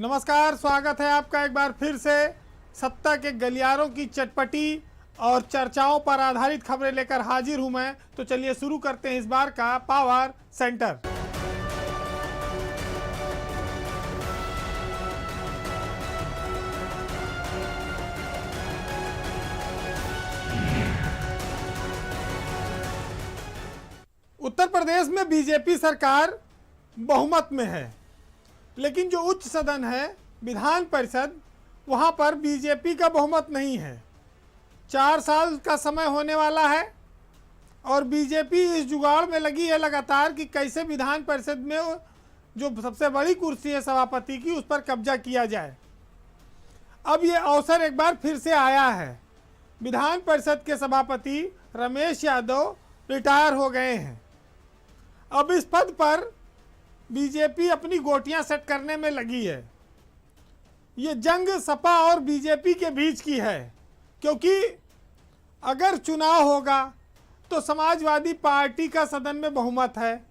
नमस्कार, स्वागत है आपका एक बार फिर से सत्ता के गलियारों की चटपटी और चर्चाओं पर आधारित खबरें लेकर हाजिर हूं मैं। तो चलिए शुरू करते हैं इस बार का पावर सेंटर। उत्तर प्रदेश में बीजेपी सरकार बहुमत में है, लेकिन जो उच्च सदन है विधान परिषद, वहां पर बीजेपी का बहुमत नहीं है। 4 साल का समय होने वाला है और बीजेपी इस जुगाड़ में लगी है लगातार कि कैसे विधान परिषद में जो सबसे बड़ी कुर्सी है सभापति की, उस पर कब्जा किया जाए। अब ये अवसर एक बार फिर से आया है। विधान परिषद के सभापति रमेश यादव रिटायर हो गए हैं। अब इस पद पर बीजेपी अपनी गोटियां सेट करने में लगी है। ये जंग सपा और बीजेपी के बीच की है, क्योंकि अगर चुनाव होगा तो समाजवादी पार्टी का सदन में बहुमत है,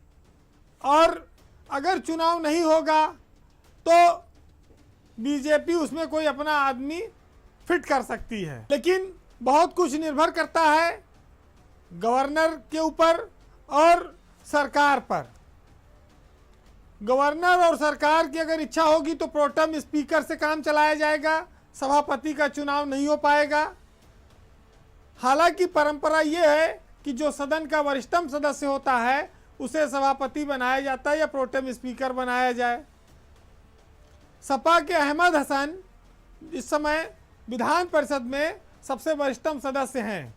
और अगर चुनाव नहीं होगा तो बीजेपी उसमें कोई अपना आदमी फिट कर सकती है। लेकिन बहुत कुछ निर्भर करता है गवर्नर के ऊपर और सरकार पर। गवर्नर और सरकार की अगर इच्छा होगी तो प्रोटेम स्पीकर से काम चलाया जाएगा, सभापति का चुनाव नहीं हो पाएगा। हालांकि परंपरा ये है कि जो सदन का वरिष्ठतम सदस्य होता है उसे सभापति बनाया जाता है या प्रोटेम स्पीकर बनाया जाए। सपा के अहमद हसन इस समय विधान परिषद में सबसे वरिष्ठतम सदस्य हैं,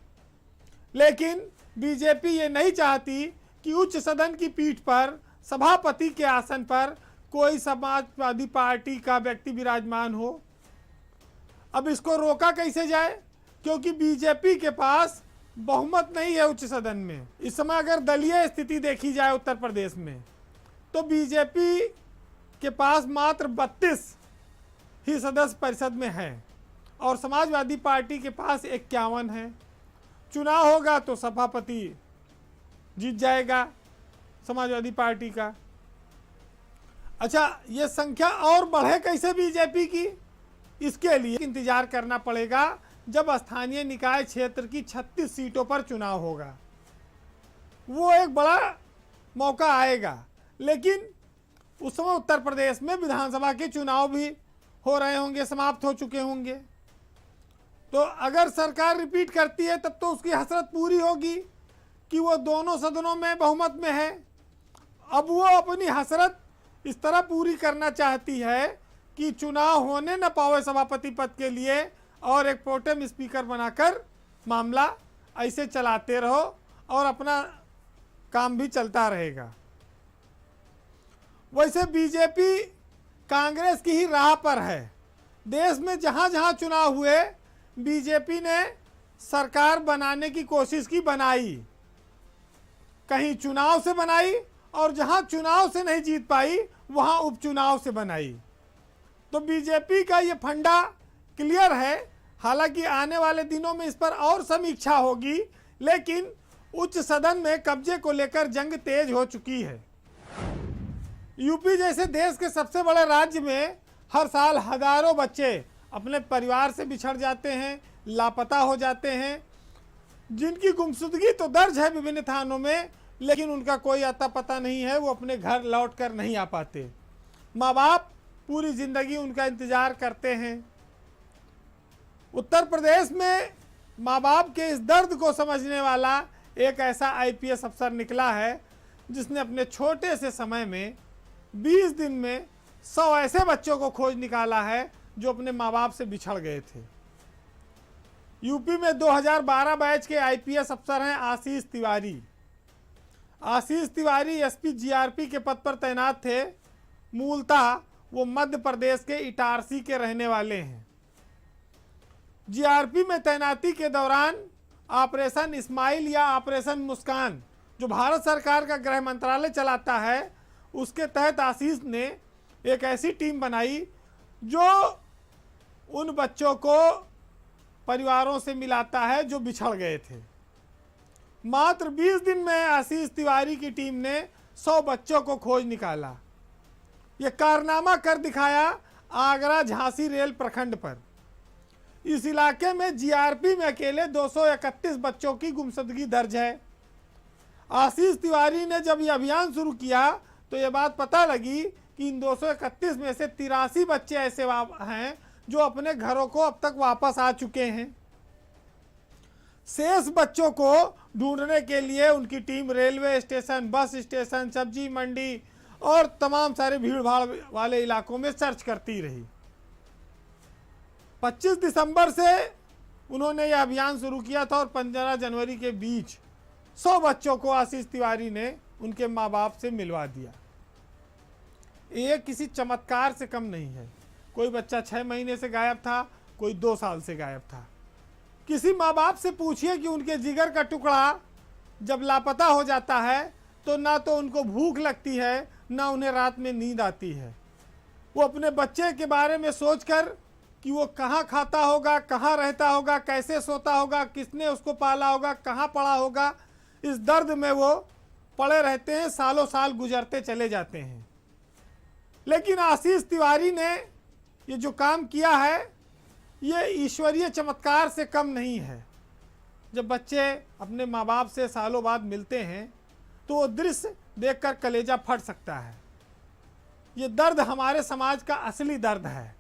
लेकिन बीजेपी ये नहीं चाहती कि उच्च सदन की पीठ पर सभापति के आसन पर कोई समाजवादी पार्टी का व्यक्ति विराजमान हो। अब इसको रोका कैसे जाए, क्योंकि बीजेपी के पास बहुमत नहीं है उच्च सदन में। इस समय अगर दलीय स्थिति देखी जाए उत्तर प्रदेश में, तो बीजेपी के पास मात्र 32 ही सदस्य परिषद में हैं और समाजवादी पार्टी के पास 51 है। चुनाव होगा तो सभापति जीत जाएगा समाजवादी पार्टी का। अच्छा, ये संख्या और बढ़े कैसे बीजेपी की, इसके लिए इंतजार करना पड़ेगा जब स्थानीय निकाय क्षेत्र की 36 सीटों पर चुनाव होगा। वो एक बड़ा मौका आएगा। लेकिन उस समय उत्तर प्रदेश में विधानसभा के चुनाव भी हो रहे होंगे, समाप्त हो चुके होंगे। तो अगर सरकार रिपीट करती है तब तो उसकी हसरत पूरी होगी कि वो दोनों सदनों में बहुमत में है। अब वो अपनी हसरत इस तरह पूरी करना चाहती है कि चुनाव होने न पावे सभापति पद के लिए, और एक प्रोटेम स्पीकर बनाकर मामला ऐसे चलाते रहो और अपना काम भी चलता रहेगा। वैसे बीजेपी कांग्रेस की ही राह पर है। देश में जहां जहां चुनाव हुए बीजेपी ने सरकार बनाने की कोशिश की, बनाई। कहीं चुनाव से बनाई और जहां चुनाव से नहीं जीत पाई वहां उपचुनाव से बनाई। तो बीजेपी का ये फंडा क्लियर है। हालांकि आने वाले दिनों में इस पर और समीक्षा होगी, लेकिन उच्च सदन में कब्जे को लेकर जंग तेज हो चुकी है। यूपी जैसे देश के सबसे बड़े राज्य में हर साल हजारों बच्चे अपने परिवार से बिछड़ जाते हैं, लापता हो जाते हैं, जिनकी गुमशुदगी तो दर्ज है विभिन्न थानों में, लेकिन उनका कोई अता पता नहीं है। वो अपने घर लौटकर नहीं आ पाते। माँ बाप पूरी जिंदगी उनका इंतजार करते हैं। उत्तर प्रदेश में माँ बाप के इस दर्द को समझने वाला एक ऐसा आईपीएस अफसर निकला है, जिसने अपने छोटे से समय में 20 दिन में 100 ऐसे बच्चों को खोज निकाला है जो अपने माँ बाप से बिछड़ गए थे। यूपी में 2012 बैच के आईपीएस अफसर हैं आशीष तिवारी। आशीष तिवारी एसपी जीआरपी के पद पर तैनात थे। मूलतः वो मध्य प्रदेश के इटारसी के रहने वाले हैं। जीआरपी में तैनाती के दौरान ऑपरेशन इस्माइल या ऑपरेशन मुस्कान, जो भारत सरकार का गृह मंत्रालय चलाता है, उसके तहत आशीष ने एक ऐसी टीम बनाई जो उन बच्चों को परिवारों से मिलाता है जो बिछड़ गए थे। मात्र 20 दिन में आशीष तिवारी की टीम ने 100 बच्चों को खोज निकाला। ये कारनामा कर दिखाया आगरा झांसी रेल प्रखंड पर। इस इलाके में जीआरपी में अकेले 231 बच्चों की गुमशुदगी दर्ज है। आशीष तिवारी ने जब यह अभियान शुरू किया तो यह बात पता लगी कि इन 231 में से 83 बच्चे ऐसे हैं जो अपने घरों को अब तक वापस आ चुके हैं। शेष बच्चों को ढूंढने के लिए उनकी team railway station, bus station, सब्जी मंडी और तमाम सारे भीड़ भाड़ वाले इलाकों में सर्च करती रही। 25 दिसंबर से उन्होंने यह अभियान शुरू किया था और 15 जनवरी के बीच 100 बच्चों को आशीष तिवारी ने उनके माँ बाप से मिलवा दिया। ये किसी चमत्कार से कम नहीं है। कोई बच्चा 6 महीने से गायब था, कोई 2 साल से गायब था। किसी माँ बाप से पूछिए कि उनके जिगर का टुकड़ा जब लापता हो जाता है तो ना तो उनको भूख लगती है, ना उन्हें रात में नींद आती है। वो अपने बच्चे के बारे में सोचकर कि वो कहाँ खाता होगा, कहाँ रहता होगा, कैसे सोता होगा, किसने उसको पाला होगा, कहाँ पड़ा होगा, इस दर्द में वो पड़े रहते हैं। सालों साल गुजरते चले जाते हैं। लेकिन आशीष तिवारी ने ये जो काम किया है ये ईश्वरीय चमत्कार से कम नहीं है। जब बच्चे अपने माँ बाप से सालों बाद मिलते हैं तो वो दृश्य देखकर कलेजा फट सकता है। ये दर्द हमारे समाज का असली दर्द है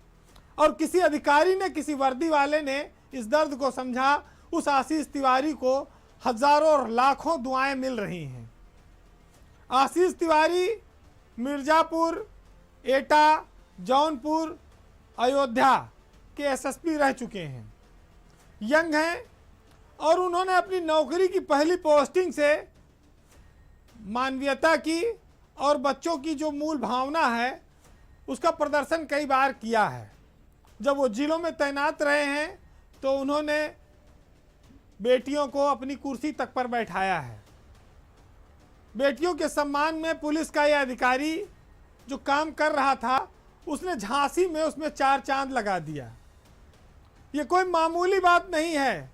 और किसी अधिकारी ने, किसी वर्दी वाले ने इस दर्द को समझा। उस आशीष तिवारी को हजारों और लाखों दुआएं मिल रही हैं। आशीष तिवारी मिर्जापुर, एटा, जौनपुर, अयोध्या के एसएसपी रह चुके हैं। यंग हैं और उन्होंने अपनी नौकरी की पहली पोस्टिंग से मानवीयता की और बच्चों की जो मूल भावना है उसका प्रदर्शन कई बार किया है। जब वो जिलों में तैनात रहे हैं तो उन्होंने बेटियों को अपनी कुर्सी तक पर बैठाया है। बेटियों के सम्मान में पुलिस का यह अधिकारी जो काम कर रहा था उसने झांसी में उसमें 4 चांद लगा दिया। ये कोई मामूली बात नहीं है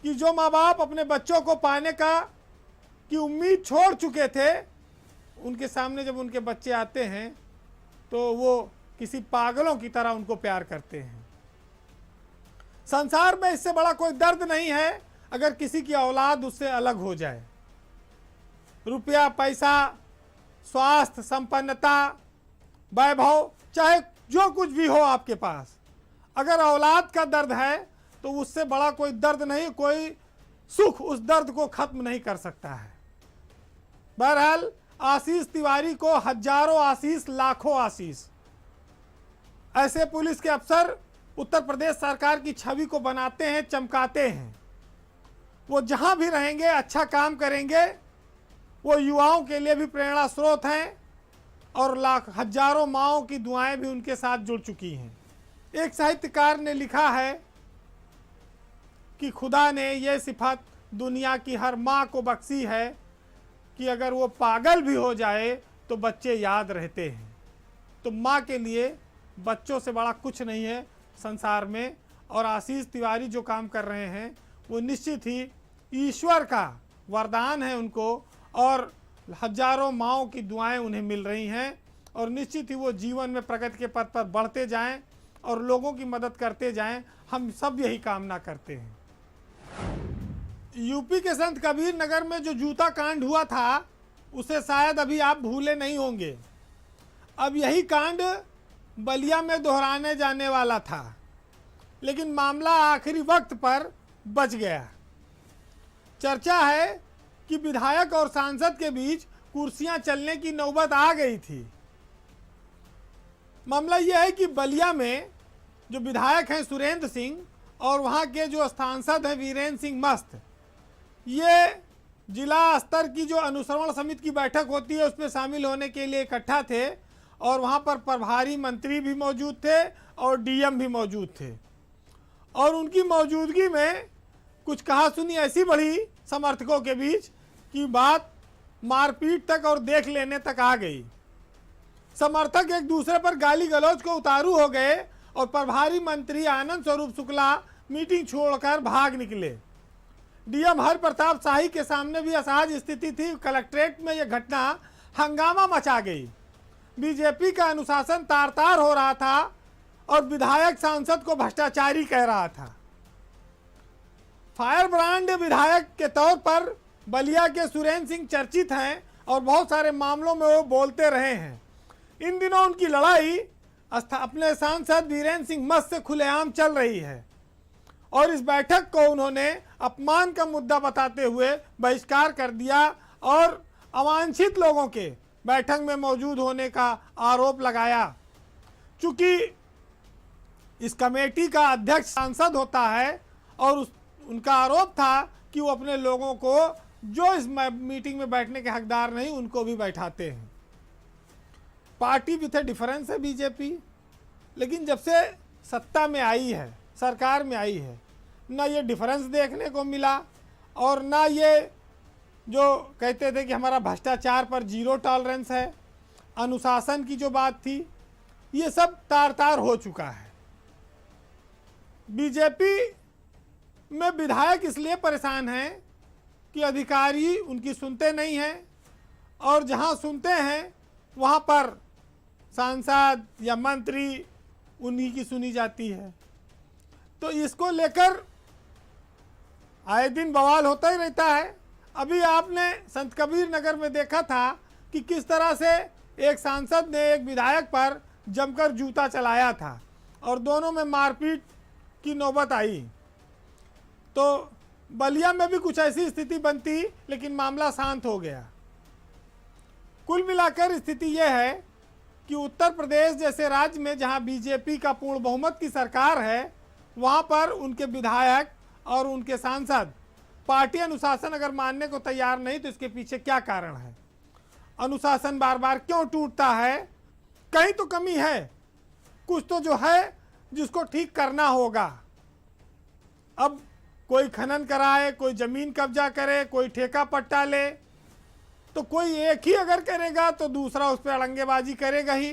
कि जो माँ बाप अपने बच्चों को पाने की उम्मीद छोड़ चुके थे, उनके सामने जब उनके बच्चे आते हैं तो वो किसी पागलों की तरह उनको प्यार करते हैं। संसार में इससे बड़ा कोई दर्द नहीं है अगर किसी की औलाद उससे अलग हो जाए। रुपया, पैसा, स्वास्थ्य, संपन्नता, वैभव, चाहे जो कुछ भी हो आपके पास, अगर औलाद का दर्द है तो उससे बड़ा कोई दर्द नहीं, कोई सुख उस दर्द को खत्म नहीं कर सकता है। बहरहाल आशीष तिवारी को हजारों आशीष, लाखों आशीष। ऐसे पुलिस के अफसर उत्तर प्रदेश सरकार की छवि को बनाते हैं, चमकाते हैं। वो जहां भी रहेंगे अच्छा काम करेंगे। वो युवाओं के लिए भी प्रेरणा स्रोत हैं और हजारों माँओं की दुआएं भी उनके साथ जुड़ चुकी हैं। एक साहित्यकार ने लिखा है कि खुदा ने यह सिफत दुनिया की हर माँ को बख्शी है कि अगर वो पागल भी हो जाए तो बच्चे याद रहते हैं। तो माँ के लिए बच्चों से बड़ा कुछ नहीं है संसार में। और आशीष तिवारी जो काम कर रहे हैं वो निश्चित ही ईश्वर का वरदान है उनको, और हजारों माँओं की दुआएं उन्हें मिल रही हैं। और निश्चित ही वो जीवन में प्रगति के पथ पर बढ़ते जाएं और लोगों की मदद करते जाएं। हम सब यही कामना करते हैं। यूपी के संत कबीर नगर में जो जूता कांड हुआ था उसे शायद अभी आप भूले नहीं होंगे। अब यही कांड बलिया में दोहराने जाने वाला था, लेकिन मामला आखिरी वक्त पर बच गया। चर्चा है कि विधायक और सांसद के बीच कुर्सियां चलने की नौबत आ गई थी। मामला यह है कि बलिया में जो विधायक हैं सुरेंद्र सिंह और वहां के जो सांसद हैं वीरेंद्र सिंह मस्त, ये जिला स्तर की जो अनुश्रवण समिति की बैठक होती है उसमें शामिल होने के लिए इकट्ठा थे। और वहां पर प्रभारी मंत्री भी मौजूद थे और डीएम भी मौजूद थे। और उनकी मौजूदगी में कुछ कहासुनी ऐसी बढ़ी समर्थकों के बीच कि बात मारपीट तक और देख लेने तक आ गई। समर्थक एक दूसरे पर गाली गलौज को उतारू हो गए और प्रभारी मंत्री आनंद स्वरूप शुक्ला मीटिंग छोड़कर भाग निकले। डीएम हर प्रताप शाही के सामने भी असहज स्थिति थी। कलेक्ट्रेट में यह घटना हंगामा मचा गई। बीजेपी का अनुशासन तार तार हो रहा था और विधायक सांसद को भ्रष्टाचारी कह रहा था। फायर ब्रांड विधायक के तौर पर बलिया के सुरेंद्र सिंह चर्चित हैं और बहुत सारे मामलों में वो बोलते रहे हैं। इन दिनों उनकी लड़ाई अपने सांसद वीरेंद्र सिंह मस्त से खुलेआम चल रही है और इस बैठक को उन्होंने अपमान का मुद्दा बताते हुए बहिष्कार कर दिया और अवांछित लोगों के बैठक में मौजूद होने का आरोप लगाया। चूंकि इस कमेटी का अध्यक्ष सांसद होता है और उनका आरोप था कि वो अपने लोगों को जो इस मीटिंग में बैठने के हकदार नहीं उनको भी बैठाते हैं। पार्टी विथ ए डिफरेंस है बीजेपी, लेकिन जब से सत्ता में आई है, सरकार में आई है, ना ये डिफरेंस देखने को मिला और ना ये जो कहते थे कि हमारा भ्रष्टाचार पर जीरो टॉलरेंस है, अनुशासन की जो बात थी, ये सब तार तार हो चुका है। बीजेपी में विधायक इसलिए परेशान हैं कि अधिकारी उनकी सुनते नहीं हैं और जहां सुनते हैं वहां पर सांसद या मंत्री उन्हीं की सुनी जाती है। तो इसको लेकर आए दिन बवाल होता ही रहता है। अभी आपने संत कबीर नगर में देखा था कि किस तरह से एक सांसद ने एक विधायक पर जमकर जूता चलाया था और दोनों में मारपीट की नौबत आई। तो बलिया में भी कुछ ऐसी स्थिति बनती, लेकिन मामला शांत हो गया। कुल मिलाकर स्थिति यह है कि उत्तर प्रदेश जैसे राज्य में जहां बीजेपी का पूर्ण बहुमत की सरकार है, वहां पर उनके विधायक और उनके सांसद पार्टी अनुशासन अगर मानने को तैयार नहीं, तो इसके पीछे क्या कारण है? अनुशासन बार बार क्यों टूटता है? कहीं तो कमी है, कुछ तो जो है जिसको ठीक करना होगा। अब कोई खनन कराए, कोई जमीन कब्जा करे, कोई ठेका पट्टा ले, तो कोई एक ही अगर करेगा तो दूसरा उस पर अड़ंगेबाजी करेगा ही।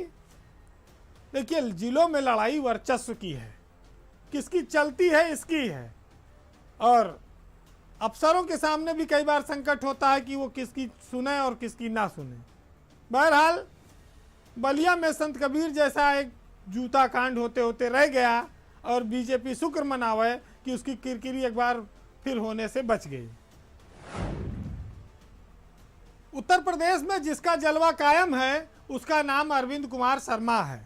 देखिए, जिलों में लड़ाई वर्चस्व की है, किसकी चलती है इसकी है, और अफसरों के सामने भी कई बार संकट होता है कि वो किसकी सुने और किसकी ना सुने। बहरहाल बलिया में संत कबीर जैसा एक जूता कांड होते होते रह गया और बीजेपी शुक्र मनावे कि उसकी किरकिरी एक बार फिर होने से बच गई। उत्तर प्रदेश में जिसका जलवा कायम है उसका नाम अरविंद कुमार शर्मा है।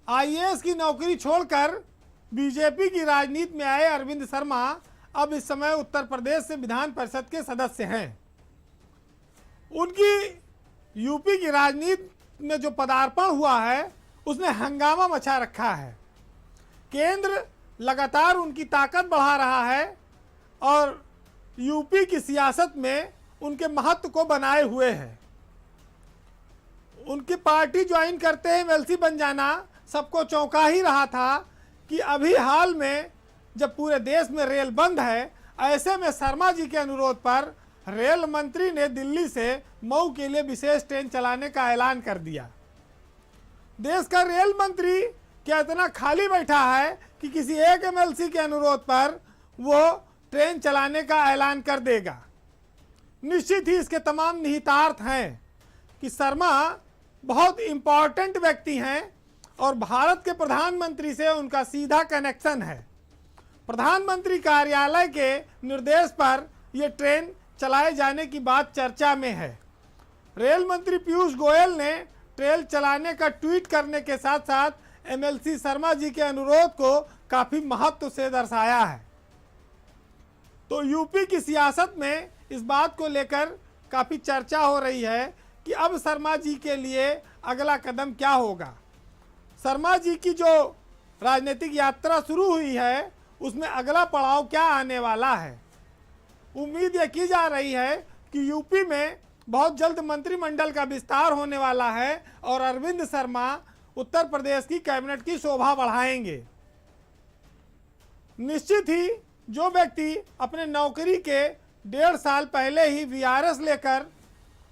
आईएएस की नौकरी छोड़कर बीजेपी की राजनीति में आए अरविंद शर्मा अब इस समय उत्तर प्रदेश से विधान परिषद के सदस्य हैं। उनकी यूपी की राजनीति में जो पदार्पण हुआ है उसने हंगामा मचा रखा है। केंद्र लगातार उनकी ताकत बढ़ा रहा है और यूपी की सियासत में उनके महत्व को बनाए हुए है। उनकी पार्टी ज्वाइन करते हैं एमएलसी बन जाना सबको चौंका ही रहा था कि अभी हाल में जब पूरे देश में रेल बंद है, ऐसे में शर्मा जी के अनुरोध पर रेल मंत्री ने दिल्ली से मऊ के लिए विशेष ट्रेन चलाने का ऐलान कर दिया। देश का रेल मंत्री क्या इतना खाली बैठा है कि किसी एक एमएलसी के अनुरोध पर वो ट्रेन चलाने का ऐलान कर देगा? निश्चित ही इसके तमाम निहितार्थ हैं कि शर्मा बहुत इंपॉर्टेंट व्यक्ति हैं और भारत के प्रधानमंत्री से उनका सीधा कनेक्शन है। प्रधानमंत्री कार्यालय के निर्देश पर यह ट्रेन चलाए जाने की बात चर्चा में है। रेल मंत्री पीयूष गोयल ने ट्रेन चलाने का ट्वीट करने के साथ साथ एमएलसी शर्मा जी के अनुरोध को काफी महत्व से दर्शाया है। तो यूपी की सियासत में इस बात को लेकर काफी चर्चा हो रही है कि अब शर्मा जी के लिए अगला कदम क्या होगा। शर्मा जी की जो राजनीतिक यात्रा शुरू हुई है उसमें अगला पड़ाव क्या आने वाला है। उम्मीद यह की जा रही है कि यूपी में बहुत जल्द मंत्रिमंडल का विस्तार होने वाला है और अरविंद शर्मा उत्तर प्रदेश की कैबिनेट की शोभा बढ़ाएंगे। निश्चित ही जो व्यक्ति अपने नौकरी के 1.5 साल पहले ही वीआरएस लेकर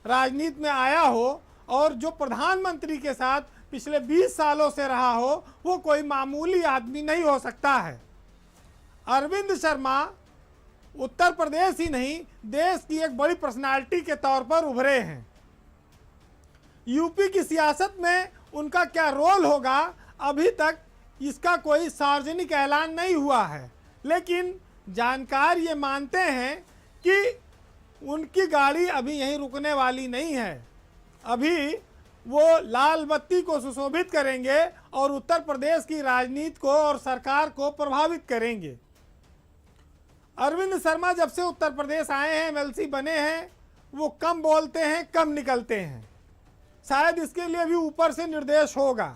राजनीति में आया हो और जो प्रधानमंत्री के साथ पिछले 20 सालों से रहा हो, वो कोई मामूली आदमी नहीं हो सकता है। अरविंद शर्मा उत्तर प्रदेश ही नहीं देश की एक बड़ी पर्सनालिटी के तौर पर उभरे हैं। यूपी की सियासत में उनका क्या रोल होगा अभी तक इसका कोई सार्वजनिक ऐलान नहीं हुआ है, लेकिन जानकार ये मानते हैं कि उनकी गाड़ी अभी यहीं रुकने वाली नहीं है। अभी वो लाल बत्ती को सुशोभित करेंगे और उत्तर प्रदेश की राजनीति को और सरकार को प्रभावित करेंगे। अरविंद शर्मा जब से उत्तर प्रदेश आए हैं, एमएलसी बने हैं, वो कम बोलते हैं, कम निकलते हैं। शायद इसके लिए भी ऊपर से निर्देश होगा।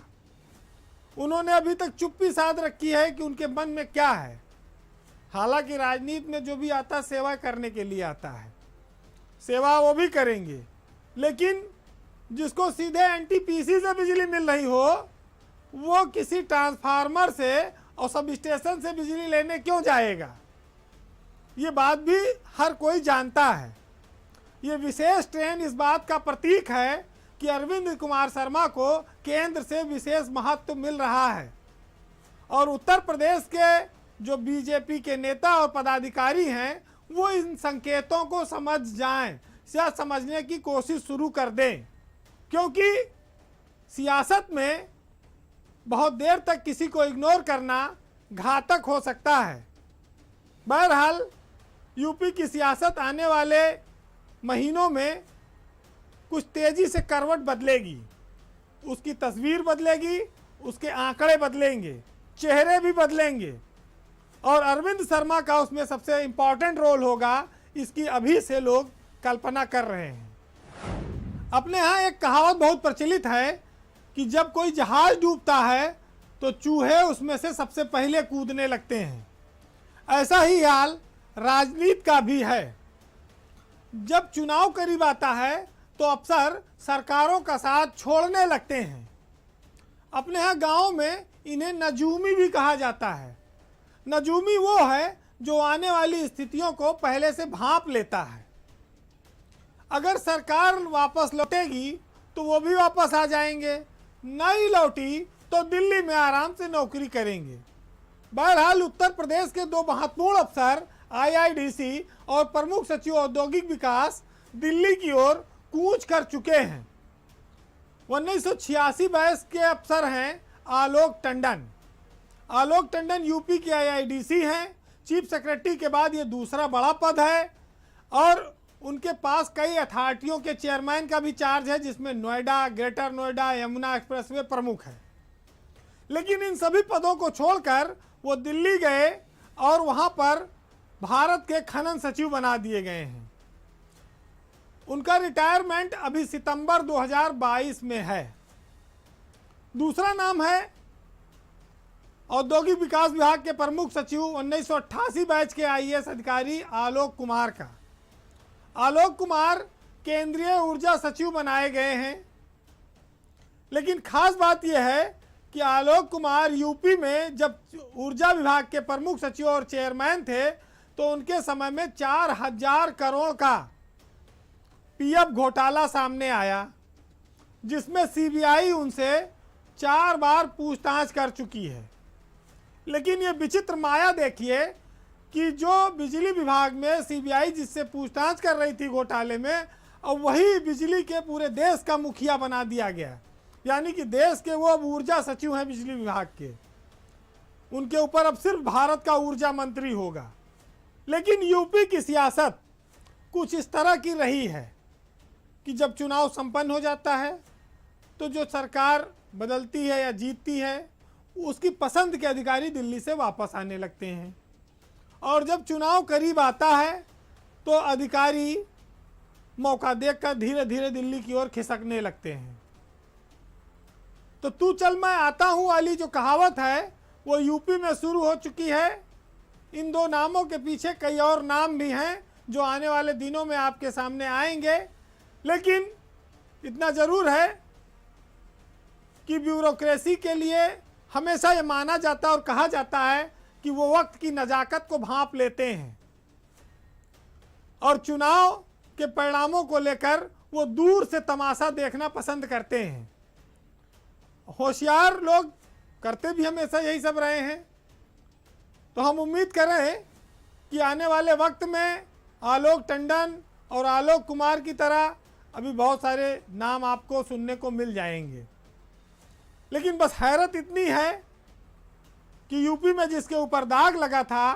उन्होंने अभी तक चुप्पी साध रखी है कि उनके मन में क्या है। हालांकि राजनीति में जो भी आता है सेवा करने के लिए आता है, सेवा वो भी करेंगे, लेकिन जिसको सीधे एनटीपीसी से बिजली मिल रही हो वो किसी ट्रांसफार्मर से और सब स्टेशन से बिजली लेने क्यों जाएगा? ये बात भी हर कोई जानता है। ये विशेष ट्रेन इस बात का प्रतीक है कि अरविंद कुमार शर्मा को केंद्र से विशेष महत्व मिल रहा है और उत्तर प्रदेश के जो बीजेपी के नेता और पदाधिकारी हैं वो इन संकेतों को समझ जाएं या समझने की कोशिश शुरू कर दें, क्योंकि सियासत में बहुत देर तक किसी को इग्नोर करना घातक हो सकता है। बहरहाल यूपी की सियासत आने वाले महीनों में कुछ तेजी से करवट बदलेगी, उसकी तस्वीर बदलेगी, उसके आंकड़े बदलेंगे, चेहरे भी बदलेंगे और अरविंद शर्मा का उसमें सबसे इम्पॉर्टेंट रोल होगा, इसकी अभी से लोग कल्पना कर रहे हैं। अपने यहाँ एक कहावत बहुत प्रचलित है कि जब कोई जहाज डूबता है तो चूहे उसमें से सबसे पहले कूदने लगते हैं। ऐसा ही हाल राजनीति का भी है। जब चुनाव करीब आता है तो अफसर सरकारों का साथ छोड़ने लगते हैं। अपने यहाँ गांव में इन्हें नजूमी भी कहा जाता है। नजूमी वो है जो आने वाली स्थितियों को पहले से भांप लेता है। अगर सरकार वापस लौटेगी तो वो भी वापस आ जाएंगे, नहीं लौटी तो दिल्ली में आराम से नौकरी करेंगे। बहरहाल उत्तर प्रदेश के दो महत्वपूर्ण अफसर आईआईडीसी और प्रमुख सचिव औद्योगिक विकास दिल्ली की ओर कूच कर चुके हैं। 1986 बैच के अफसर हैं आलोक टंडन। आलोक टंडन यूपी के आईआईडीसी हैं। चीफ सेक्रेटरी के बाद ये दूसरा बड़ा पद है और उनके पास कई अथॉरिटियों के चेयरमैन का भी चार्ज है, जिसमें नोएडा, ग्रेटर नोएडा, यमुना एक्सप्रेसवे प्रमुख है। लेकिन इन सभी पदों को छोड़कर वो दिल्ली गए और वहाँ पर भारत के खनन सचिव बना दिए गए हैं। उनका रिटायरमेंट अभी सितंबर 2022 में है। दूसरा नाम है औद्योगिक विकास विभाग के प्रमुख सचिव 1988 बैच के आईएएस अधिकारी आलोक कुमार का। आलोक कुमार केंद्रीय ऊर्जा सचिव बनाए गए हैं। लेकिन खास बात यह है कि आलोक कुमार यूपी में जब ऊर्जा विभाग के प्रमुख सचिव और चेयरमैन थे तो उनके समय में 4000 करोड़ का पीएफ घोटाला सामने आया, जिसमें सीबीआई उनसे 4 बार पूछताछ कर चुकी है। लेकिन ये विचित्र माया देखिए कि जो बिजली विभाग में सीबीआई जिससे पूछताछ कर रही थी घोटाले में, अब वही बिजली के पूरे देश का मुखिया बना दिया गया। यानी कि देश के वो अब ऊर्जा सचिव हैं बिजली विभाग के, उनके ऊपर अब सिर्फ भारत का ऊर्जा मंत्री होगा। लेकिन यूपी की सियासत कुछ इस तरह की रही है कि जब चुनाव संपन्न हो जाता है तो जो सरकार बदलती है या जीतती है उसकी पसंद के अधिकारी दिल्ली से वापस आने लगते हैं, और जब चुनाव करीब आता है तो अधिकारी मौका देखकर धीरे धीरे दिल्ली की ओर खिसकने लगते हैं। तो तू चल मैं आता हूं वाली जो कहावत है वो यूपी में शुरू हो चुकी है। इन दो नामों के पीछे कई और नाम भी हैं जो आने वाले दिनों में आपके सामने आएंगे। लेकिन इतना ज़रूर है कि ब्यूरोक्रेसी के लिए हमेशा ये माना जाता है और कहा जाता है कि वो वक्त की नज़ाकत को भांप लेते हैं और चुनाव के परिणामों को लेकर वो दूर से तमाशा देखना पसंद करते हैं। होशियार लोग करते भी हमेशा यही सब रहे हैं। तो हम उम्मीद कर रहे हैं कि आने वाले वक्त में आलोक टंडन और आलोक कुमार की तरह अभी बहुत सारे नाम आपको सुनने को मिल जाएंगे। लेकिन बस हैरत इतनी है कि यूपी में जिसके ऊपर दाग लगा था,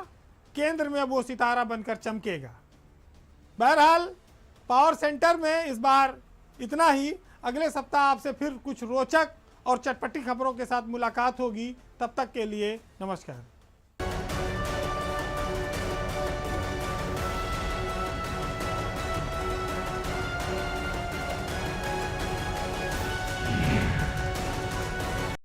केंद्र में वो सितारा बनकर चमकेगा। बहरहाल पावर सेंटर में इस बार इतना ही। अगले सप्ताह आपसे फिर कुछ रोचक और चटपटी खबरों के साथ मुलाकात होगी। तब तक के लिए नमस्कार।